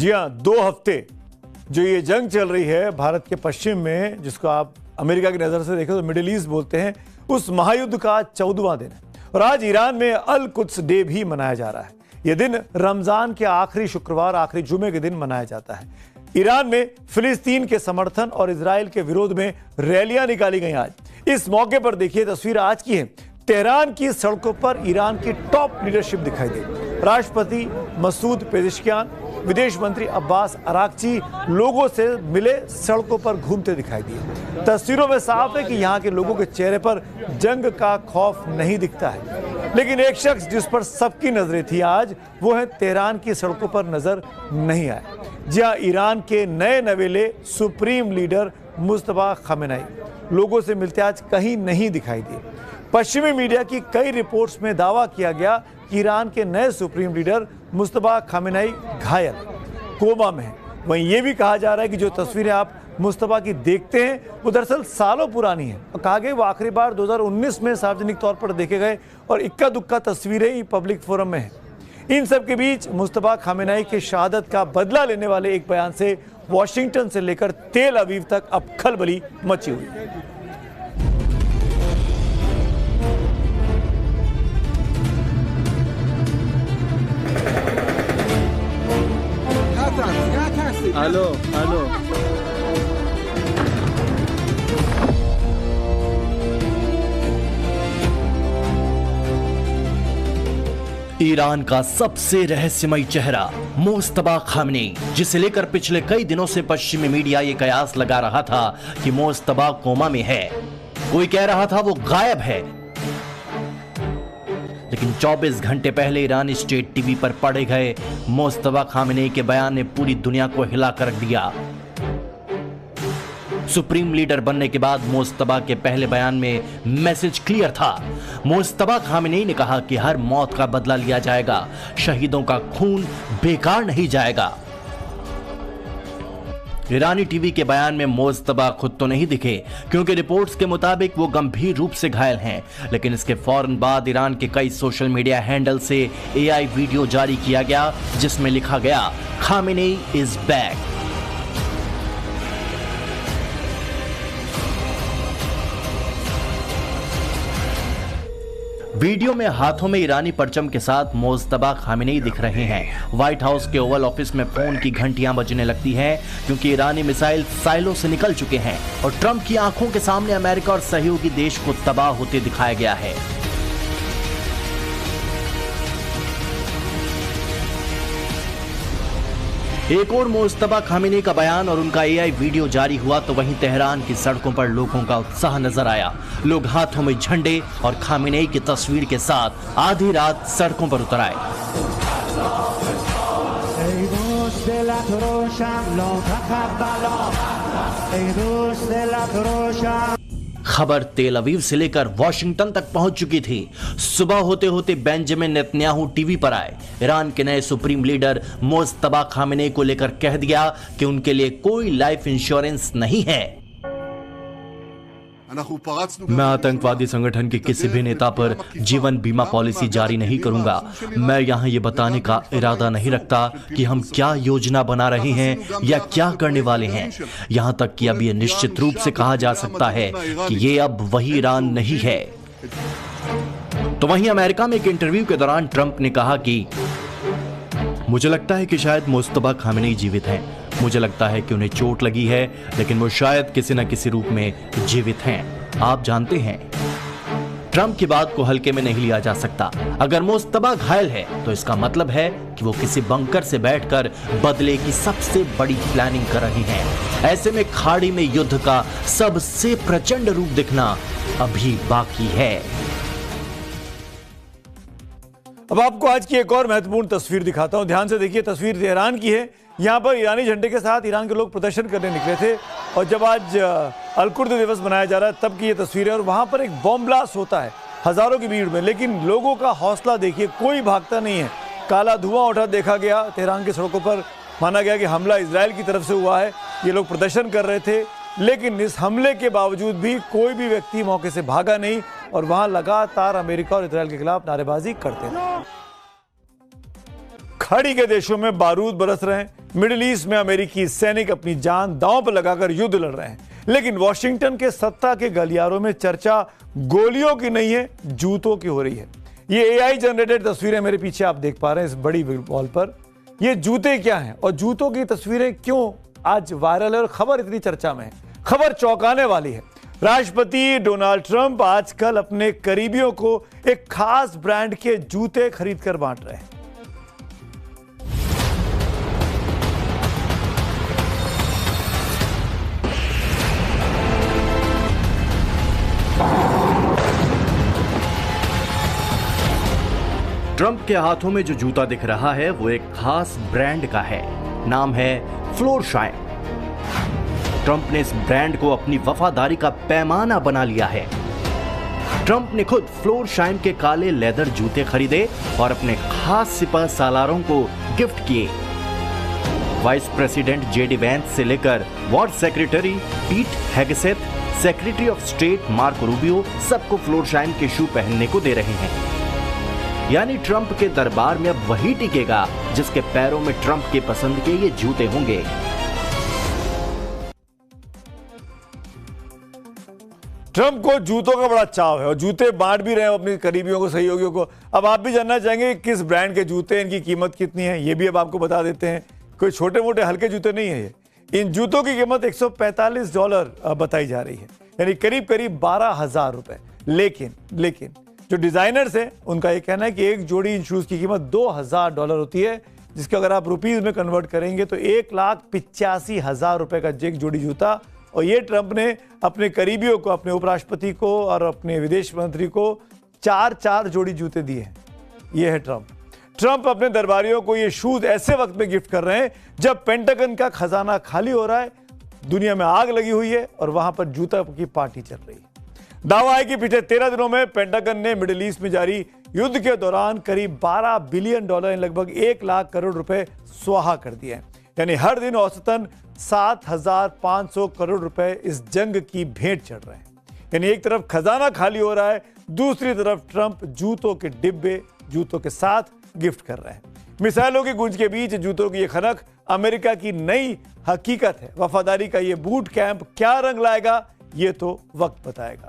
जी हाँ, 2 हफ्ते जो ये जंग चल रही है भारत के पश्चिम में, जिसको आप अमेरिका की नजर से देखें तो मिडिल ईस्ट बोलते हैं, उस महायुद्ध का 14वां दिन है और आज ईरान में अल कुद्स डे भी मनाया जा रहा है। यह दिन रमजान के आखिरी शुक्रवार, आखिरी जुमे के दिन मनाया जाता है। ईरान में फिलिस्तीन के समर्थन और इजराइल के विरोध में रैलियां निकाली गई आज। इस मौके पर देखिए तस्वीर आज की है। तेहरान की सड़कों पर ईरान की टॉप लीडरशिप दिखाई दी। राष्ट्रपति मसूद पेजेश्कियान, विदेश मंत्री अब्बास अराक्ची लोगों से मिले, सड़कों पर घूमते दिखाई दिए। तस्वीरों में साफ है कि यहाँ के लोगों के चेहरे पर जंग का खौफ नहीं दिखता है, लेकिन एक शख्स जिस पर सबकी नजरें थी आज, वो है तेहरान की सड़कों पर नजर नहीं आए। जी हाँ, ईरान के नए नवेले सुप्रीम लीडर मुस्तफा खामेनेई लोगों से मिलते आज कहीं नहीं दिखाई दिए। पश्चिमी मीडिया की कई रिपोर्ट्स में दावा किया गया कि ईरान के नए सुप्रीम लीडर मुस्तफा खामेनेई घायल, कोमा में है। वहीं यह भी कहा जा रहा है कि जो तस्वीरें आप मुस्तफा की देखते हैं वो दरअसल सालों पुरानी है और कहा गया वो आखिरी बार 2019 में सार्वजनिक तौर पर देखे गए और इक्का दुक्का तस्वीरें ही पब्लिक फोरम में हैं। इन सब के बीच मुस्तफा खामेनेई के शहादत का बदला लेने वाले एक बयान से वॉशिंगटन से लेकर तेल अवीव तक अब खलबली मची हुई है। हेलो हेलो, ईरान का सबसे रहस्यमयी चेहरा मुस्तफा खामेनेई, जिसे लेकर पिछले कई दिनों से पश्चिमी मीडिया ये कयास लगा रहा था कि मुस्तफा कोमा में है। कोई कह रहा था वो गायब है, लेकिन 24 घंटे पहले ईरानी स्टेट टीवी पर पढ़े गए मुस्तफा खामेनेई के बयान ने पूरी दुनिया को हिलाकर रख दिया। सुप्रीम लीडर बनने के बाद मुस्तफा के पहले बयान में मैसेज क्लियर था। मुस्तफा खामेनेई ने कहा कि हर मौत का बदला लिया जाएगा, शहीदों का खून बेकार नहीं जाएगा। ईरानी टीवी के बयान में मुस्तफा खुद तो नहीं दिखे, क्योंकि रिपोर्ट्स के मुताबिक वो गंभीर रूप से घायल हैं, लेकिन इसके फौरन बाद ईरान के कई सोशल मीडिया हैंडल से AI वीडियो जारी किया गया जिसमें लिखा गया खामेनेई इज बैक। वीडियो में हाथों में ईरानी परचम के साथ मुस्तफा खामेनेई दिख रहे हैं। व्हाइट हाउस के ओवल ऑफिस में फोन की घंटियां बजने लगती हैं, क्योंकि ईरानी मिसाइल साइलों से निकल चुके हैं और ट्रंप की आंखों के सामने अमेरिका और सहयोगी देश को तबाह होते दिखाया गया है। एक और मुस्तफा खामेनेई का बयान और उनका AI वीडियो जारी हुआ तो वहीं तेहरान की सड़कों पर लोगों का उत्साह नजर आया। लोग हाथों में झंडे और खामेनेई की तस्वीर के साथ आधी रात सड़कों पर उतर आए। खबर तेल अवीव से लेकर वॉशिंगटन तक पहुंच चुकी थी। सुबह होते होते बेंजामिन नेतन्याहू टीवी पर आए। ईरान के नए सुप्रीम लीडर मुस्तफा खामेनेई को लेकर कह दिया कि उनके लिए कोई लाइफ इंश्योरेंस नहीं है। मैं आतंकवादी संगठन के किसी भी नेता पर जीवन बीमा पॉलिसी जारी नहीं करूंगा। मैं यहाँ ये बताने का इरादा नहीं रखता कि हम क्या योजना बना रहे हैं या क्या करने वाले हैं। यहाँ तक कि अब ये निश्चित रूप से कहा जा सकता है कि ये अब वही ईरान नहीं है। तो वहीं अमेरिका में एक इंटरव्यू के दौरान ट्रंप ने कहा कि मुझे लगता है कि शायद मुस्तफा खामेनेई जीवित हैं। मुझे लगता है कि उन्हें चोट लगी है, लेकिन वो शायद किसी न किसी रूप में जीवित हैं। आप जानते हैं, ट्रंप की बात को हल्के में नहीं लिया जा सकता। अगर मुस्तफा घायल है तो इसका मतलब है कि वो किसी बंकर से बैठकर बदले की सबसे बड़ी प्लानिंग कर रहे हैं। ऐसे में खाड़ी में युद्ध का सबसे प्रचंड रूप दिखना अभी बाकी है। अब आपको आज की एक और महत्वपूर्ण तस्वीर दिखाता हूं। ध्यान से देखिए, तस्वीर तेहरान की है। यहाँ पर ईरानी झंडे के साथ ईरान के लोग प्रदर्शन करने निकले थे और जब आज अल कुद्स दिवस मनाया जा रहा है तब की ये तस्वीर है और वहाँ पर एक बॉम्ब ब्लास्ट होता है हजारों की भीड़ में, लेकिन लोगों का हौसला देखिए, कोई भागता नहीं है। काला धुआं उठा देखा गया तेहरान की सड़कों पर। माना गया कि हमला इजराइल की तरफ से हुआ है। ये लोग प्रदर्शन कर रहे थे, लेकिन इस हमले के बावजूद भी कोई भी व्यक्ति मौके से भागा नहीं और वहां लगातार अमेरिका और इजराइल के खिलाफ नारेबाजी करते रहे। खाड़ी के देशों में बारूद बरस रहे हैं, मिडिल ईस्ट में अमेरिकी सैनिक अपनी जान दांव पर लगाकर युद्ध लड़ रहे हैं, लेकिन वॉशिंगटन के सत्ता के गलियारों में चर्चा गोलियों की नहीं है, जूतों की हो रही है। ये एआई जनरेटेड तस्वीरें मेरे पीछे आप देख पा रहे हैं इस बड़ी वॉल पर। ये जूते क्या हैं और जूतों की तस्वीरें क्यों आज वायरल है और खबर इतनी चर्चा में है? खबर चौंकाने वाली है। राष्ट्रपति डोनाल्ड ट्रंप आजकल अपने करीबियों को एक खास ब्रांड के जूते खरीदकर बांट रहे हैं। ट्रंप के हाथों में जो जूता दिख रहा है वो एक खास ब्रांड का है। नाम है फ्लोरशाइम। ट्रंप ने इस ब्रांड को अपनी वफादारी का पैमाना बना लिया है। ट्रंप ने खुद फ्लोरशाइम के काले लेदर जूते खरीदे और अपने खास सिपह सालारों को गिफ्ट किए। वाइस प्रेसिडेंट जेडी वैंस से लेकर war secretary Pete Hegseth, secretary of state Marco Rubio सबको फ्लोरशाइम के शू पहनने को दे रहे हैं। यानी ट्रंप के दरबार में अब वही टिकेगा जिसके पैरों में ट्रंप के पसंद के ये जूते होंगे। ट्रंप को जूतों का बड़ा चाव है और जूते बांट भी रहे हैं अपने करीबियों को, सहयोगियों को। अब आप भी जानना चाहेंगे किस ब्रांड के जूते, इनकी कीमत कितनी है, ये भी अब आपको बता देते हैं। कोई छोटे मोटे हल्के जूते नहीं है ये। इन जूतों की कीमत $145 बताई जा रही है, यानी करीब करीब 12,000 रुपए। लेकिन जो डिजाइनर्स हैं उनका ये कहना है कि एक जोड़ी इन शूज की कीमत $2,000 होती है, जिसको अगर आप रुपीज में कन्वर्ट करेंगे तो 1,85,000 रुपए का एक जोड़ी जूता। और ये ट्रंप ने अपने करीबियों को, अपने उपराष्ट्रपति को और अपने विदेश मंत्री को 4 जोड़ी जूते दिए हैं। ये है ट्रंप अपने दरबारियों को ये शूज ऐसे वक्त में गिफ्ट कर रहे हैं जब पेंटागन का खजाना खाली हो रहा है, दुनिया में आग लगी हुई है और वहां पर जूता की पार्टी चल रही है। दावा है कि पिछले 13 दिनों में पेंटागन ने मिडिल ईस्ट में जारी युद्ध के दौरान करीब $12 बिलियन, लगभग 1 लाख करोड़ रुपए स्वाहा कर दिए हैं। यानी हर दिन औसतन 7,500 करोड़ रुपए इस जंग की भेंट चढ़ रहे हैं। यानी एक तरफ खजाना खाली हो रहा है, दूसरी तरफ ट्रंप जूतों के डिब्बे जूतों के साथ गिफ्ट कर रहे हैं। मिसाइलों की गूंज के बीच जूतों की ये खनक अमेरिका की नई हकीकत है। वफादारी का ये बूट कैंप क्या रंग लाएगा, ये तो वक्त बताएगा।